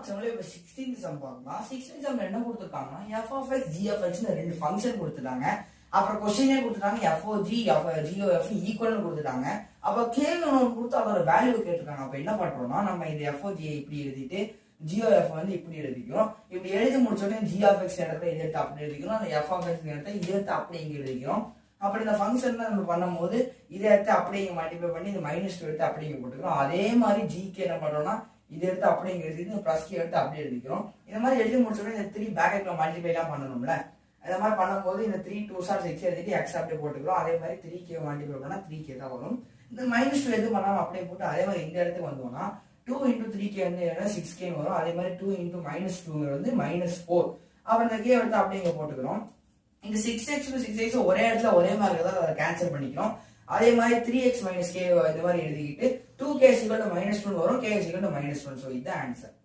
செம்ல இப்போ 16th some பார்க்கலாம். 16th சம்ல என்ன கொடுத்துருக்காங்கன்னா f of x g of x ரெண்டு ஃபங்க்ஷன் கொடுத்துட்டாங்க. அப்புறம் கொஸ்டினே கொடுத்துட்டாங்க FOG GOF ஈக்குவல்னு கொடுத்துட்டாங்க. அப்ப கேள்வி ஒன்று கொடுத்து அதோட வேல்யூ கேட்டிருக்காங்க. அப்ப என்ன பண்றோம்னா நம்ம இந்த FOG இப்படி எழுதிட்டு GOF வந்து இப்படி எழுதிக்கிறோம். இப்படி எழுதி முடிச்சோடனே g of x இடத்துல இதை எடுத்து அப்படி எழுதிக்கிறோம். அந்த f of x இடத்துல இதை எடுத்து அப்படி இங்க எழுதிக்கிறோம். அப்படி இந்த ஃபங்க்ஷன் நம்ம பண்ணும்போது இதை எடுத்து அப்படியே இங்க மல்டிப்ளை பண்ணி இந்த -2 எடுத்து அப்படியே இங்க போட்டுக்கிறோம். அதே மாதிரி ஜிக்கு என்ன பண்றோம்னா இதை எடுத்து அப்படியே இங்க எழுதி இந்த +k எடுத்து அப்படியே எழுதிக்கிறோம். இந்த மாதிரி எழுதி முடிச்சோடனே இந்த 3 பிராக்கெட்ல மல்டிப்ளை எல்லாம் பண்ணணும்ல. இந்த மாதிரி பண்ணும்போது இந்த 3 2s are 6 எழுதிட்டு x அப்படியே போட்டுக்கிறோம். அதே மாதிரி 3k மல்டிப்ளை பண்ணா 3k தான் வரும். இந்த -2 எது பண்ணாம அப்படியே போட்டு அதே மாதிரி இந்த இடத்துக்கு வந்தோம்னா 2 × 3k வந்து என்ன 6k வரும். அதே மாதிரி 2 × -2 வந்து -4. அப்ப இந்த k எடுத்து அப்படியே இங்க போட்டுக்கிறோம். இந்த 6x to 6x ஒரே இடத்துல ஒரே மாதிரி இருக்கறதால அதை கேன்சல் பண்ணிக்கிறோம். அதே மாதிரி 3x - k இந்த மாதிரி எழுதிக்கிட்டு 2k = -2 வரும், k = -1. சோ இதுதான் ஆன்சர்.